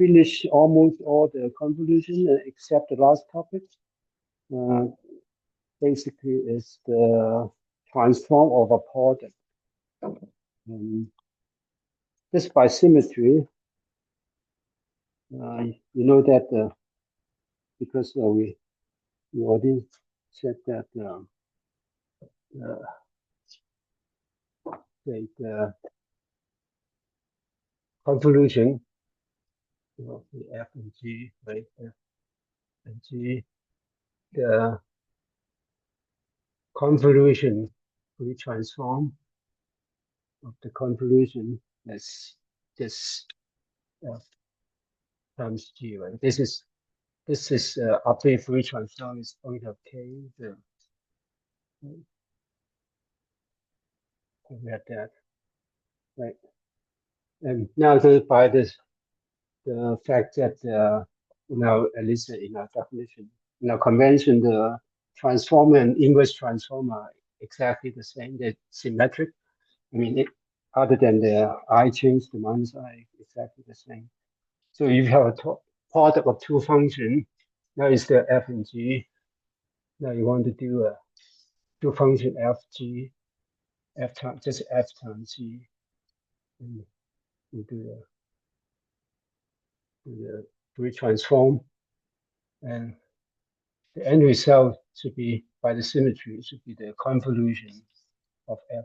finish almost all the convolution except the last topic. Basically, is the transform of a product. This by symmetry, you know that because we already said that the convolution of the F and G, right? F and G, the convolution we transform of the convolution as this F times G, right? This is update Fourier transform is point of K. We have that, right? And now by this, the fact that now at least in our definition, in our convention, the transformer and inverse transform are exactly the same. They're symmetric. I mean, other than the I change, the minus I exactly the same. So if you have a product of two functions, now is the F and G. Now you want to do a two function F G, F times just F times G, and you do the Fourier transform, and the end result should be by the symmetry. It should be the convolution of F,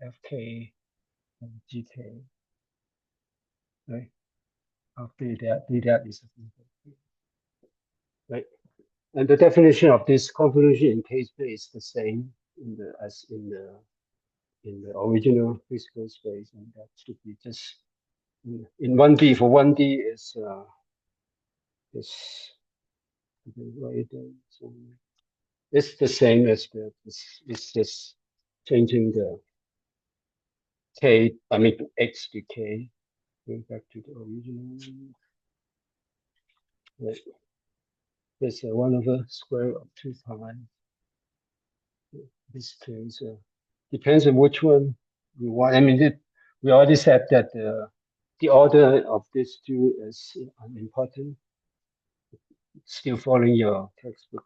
Fk and Gk, right? After that is right. And the definition of this convolution in K-space is the same as in the original physical space, and that should be just in 1D. For 1D is it's the same as it's just changing the K. I mean X to K. Going back to the original. Right. There's 1 over square root of 2 pi. This case depends on which one you want. I mean, we already said that the order of these two is unimportant. Still following your textbook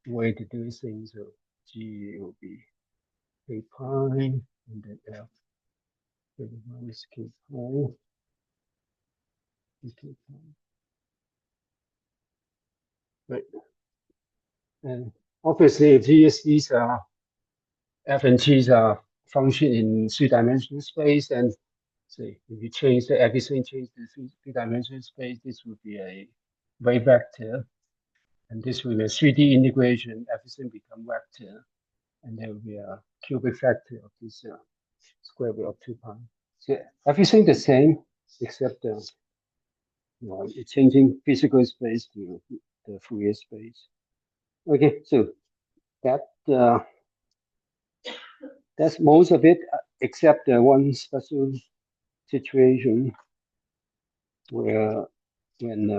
way to do things. So G will be K pi, and then F minus K pi. Right. And obviously, if these are F and G's are function in 3-dimensional space, and say if you change everything change to 3-dimensional space, this would be a wave vector, and this will be a 3D integration. Everything become vector, and there will be a cubic factor of this square root of 2 pi. So everything the same except it's changing physical space to the Fourier space. Okay, so that's most of it, except one special situation where when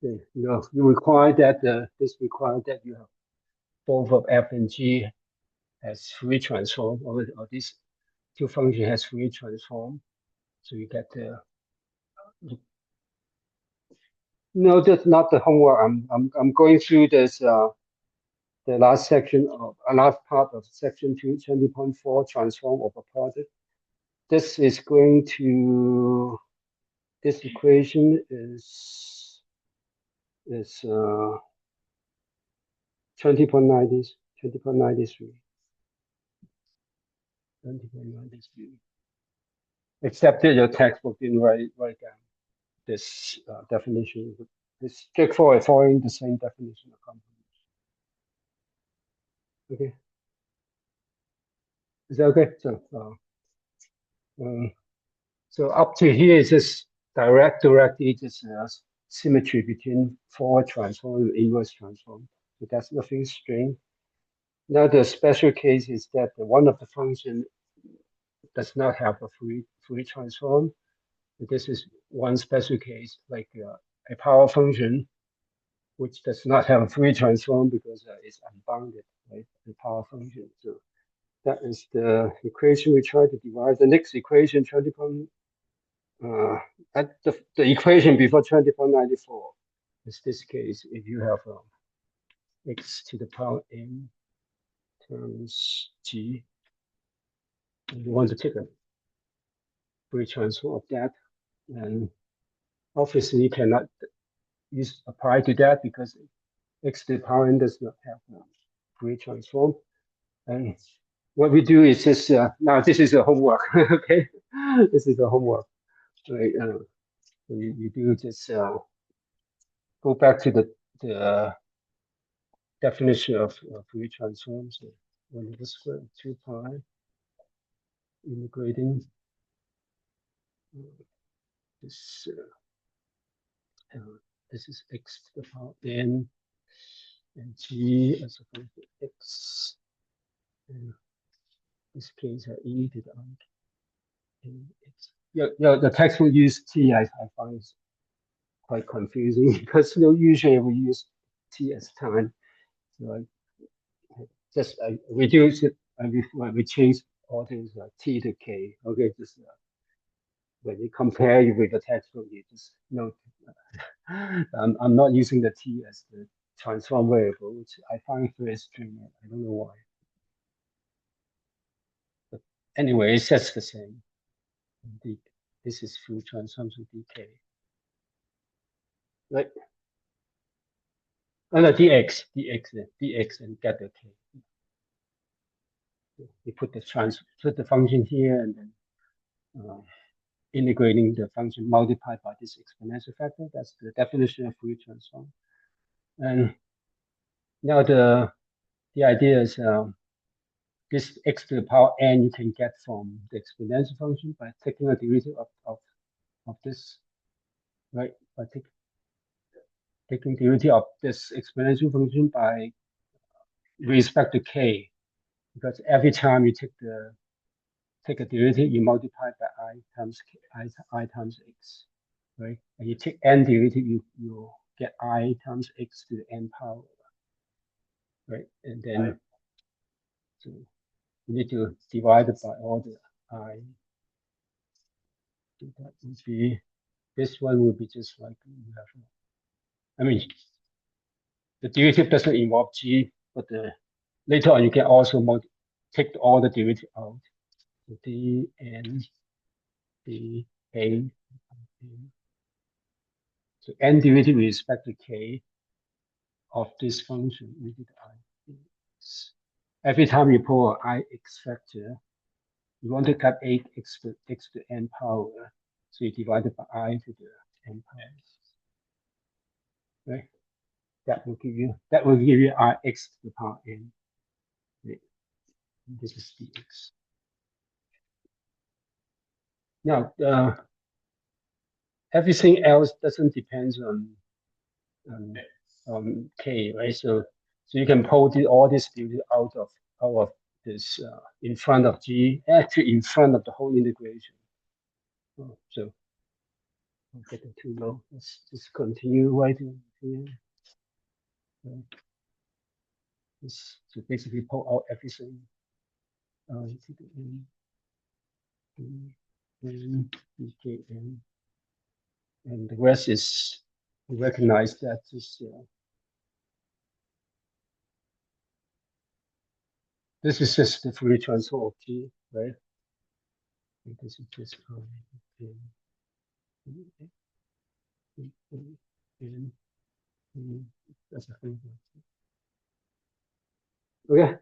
you require that this requires that you have both of F and G has Fourier transform, or this two function has Fourier transform, so you get the. No, that's not the homework. I'm going through this the last section of last part of section 20.4 transform of a product. This is going to this equation is 20.93. 20.93. Except that your textbook didn't write down this definition. It's straightforward, following the same definition of convolution. Okay. Is that okay? So up to here is just directly just symmetry between forward transform and inverse transform. So that's nothing strange. Now the special case is that one of the function does not have a Fourier transform. This is one special case, like a power function, which does not have a Fourier transform because it's unbounded, right? The power function. So that is the equation we try to derive. The next equation, at the equation before 2494 is this case. If you have x to the power n times g, and you want to take a Fourier transform of that, and obviously you cannot apply to that because x to the power n does not have a Fourier transform. And what we do is just now this is a homework. Okay, this is a homework. Right? So you do just go back to the definition of Fourier transforms. So 1 over square of 2 pi integrating this. This is x to the power n and g as a function of x. And this case e to the I x. Yeah, the text will use t. I find it quite confusing because usually we use t as time. So I just reduce it and we change all things like t to k. Okay, just when you compare it with the textbook, you just note. I'm not using the t as the transform variable, which I find very strange. I don't know why. But anyway, it's just the same. This is full transforms of dk. Right? Oh, no, dx, and get the k. You put the function here, and then integrating the function multiplied by this exponential factor. That's the definition of Fourier transform. And now the idea is this x to the power n you can get from the exponential function by taking a derivative of this, right? By taking derivative of this exponential function by respect to k, because every time you take a derivative, you multiply by I times x, right? And you take n derivative, you get I times x to the n power, right? And then so you need to divide it by all the I. So that would be, this one would be just like you have. I mean, the derivative doesn't involve g, but later on you can also take all the derivative out. So d n d a. So n derivative with respect to k of this function, we did I. Every time you pull an ix factor, you want to get 8x to n power. So you divide it by I to the n power. Right? That will give you I x to the power n. Right? This is dx. Now, everything else doesn't depend on k, right? So you can pull all this derivative out of this in front of g, actually in front of the whole integration. So I'm getting too low. Let's just continue writing here. So basically pull out everything. And the rest is recognize that this is just the Fourier transform of G, right? And this is just that's a thing. Okay,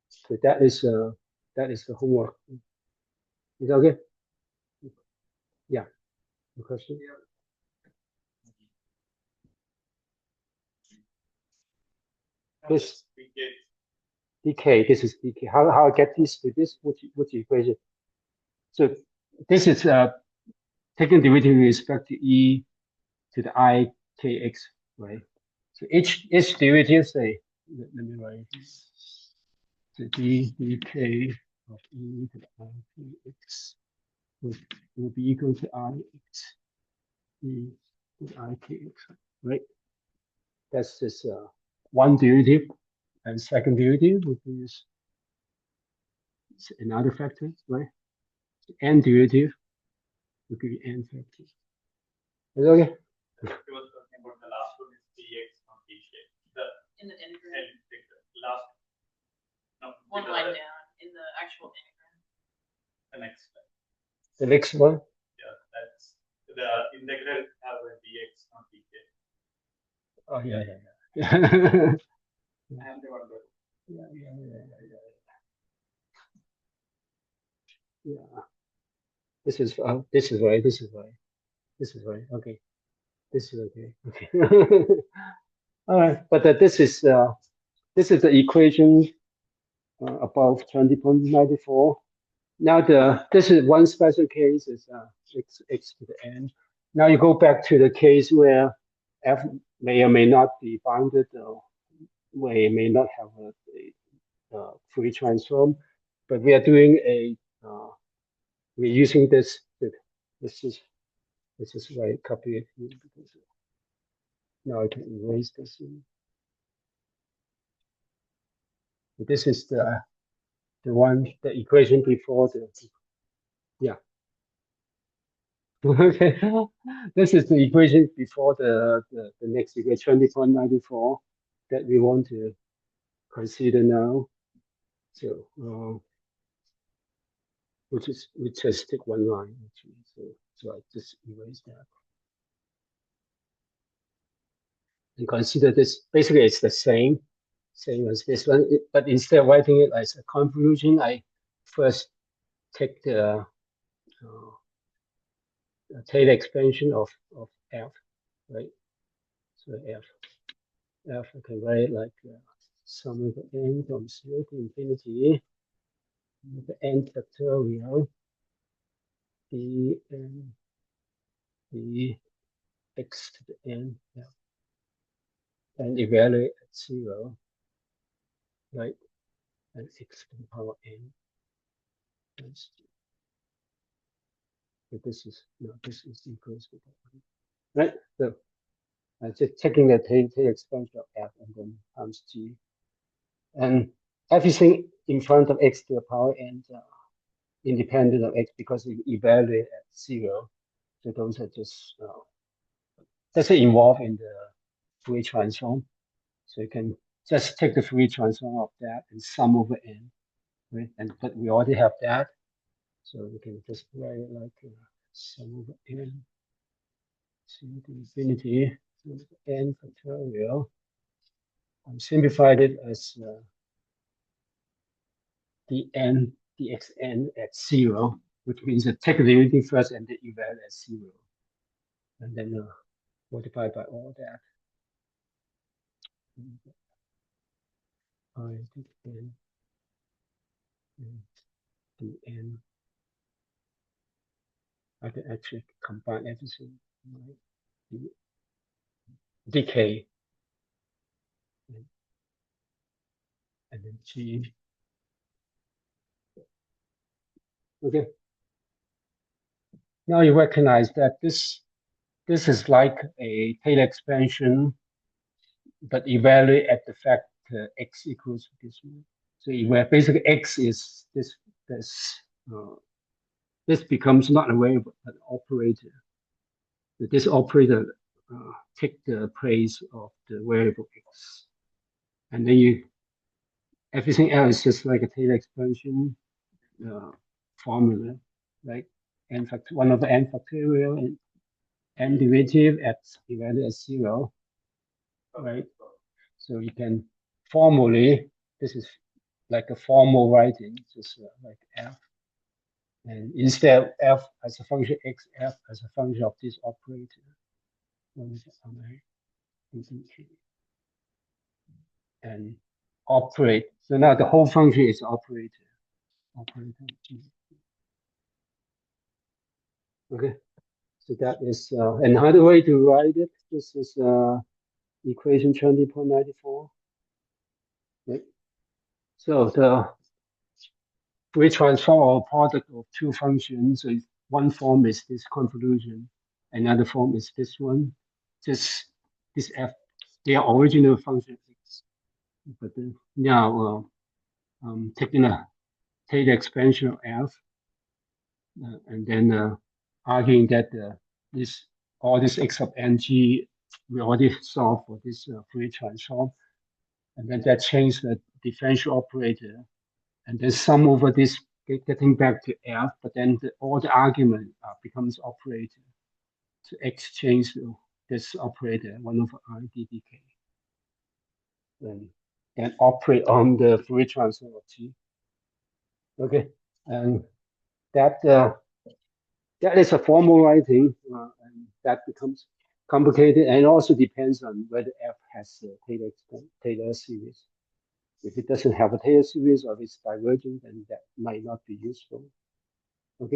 so that is the homework. Is that okay? Yeah. The question? This dk. This is dk. How I get this to this? What's the equation? So this is taking derivative with respect to e to the I kx, right? So each derivative, say, let me write this. So dk of e to the I kx will be equal to ix e to the I kx, right? That's just one derivative, and second derivative would be another factor, right? So n derivative degree n factors. Is it okay? He was talking about the last one is dx not dy. In the integral. Last. No, one line down in the actual integral. The next slide. The next one? Yeah, that's the integral have a dx not dy. Oh, yeah. And the one. Yeah. This is right. This is right. Okay. This is okay. Okay. All right. But this is the equation above 20.94. Now this is one special case is x to the n. Now you go back to the case where f may or may not be bounded, or may not have a Fourier transform, but we are doing we're using this. This is why I copy it here because now I can erase this. This is the equation before the, yeah. Okay, this is the equation before the next equation, 20.94, that we want to consider now. So, we just take one line actually. So I just erase that. And consider this, basically it's the same as this one, but instead of writing it as a convolution, I first take the Taylor expansion of f, right? So f I can write it like sum of n from 0 to infinity, the n factorial dn dx to the n, yeah, and evaluate at 0, right? And x to the power n. But this is equals to that, right? So just taking the Taylor expansion of f and then times g, and everything in front of x to the power n independent of x because it evaluate at 0. So those are just doesn't involve in the Fourier transform. So you can just take the Fourier transform of that and sum over n, right? But we already have that, so we can just write it like sum over n to infinity n factorial. Simplified it as dxn at 0, which means that take the unity first and then evaluate at 0, and then multiply by all that. I think n dn. I can actually combine everything. Right? Decay and then g. Okay. Now you recognize that this is like a Taylor expansion, but evaluate at the fact x equals this one. So where basically x is this becomes not a variable but an operator. So this operator take the place of the variable x, and then everything else is just like a Taylor expansion formula, right? One over n factorial and n derivative at evaluate at 0, right? So you can formally, this is like a formal writing, just like f, and instead of f as a function x, f as a function of this operator, and operate. So now the whole function is operator. Okay, so that is another way to write it. This is equation 20.94. Right? So we transform our product of two functions. So one form is this convolution, another form is this one. Just this f, their original function x, but now taking a Taylor expansion of f, and then arguing that this all this x of ng we already solved for this Fourier transform, and then that change the differential operator, and then sum over this getting back to f, but then all the argument becomes operator to exchange this operator 1 over I ddk, and operate on the Fourier transform of G. Okay, and that that is a formal writing, and that becomes complicated, and also depends on whether F has a Taylor series. If it doesn't have a Taylor series or if it's divergent, then that might not be useful.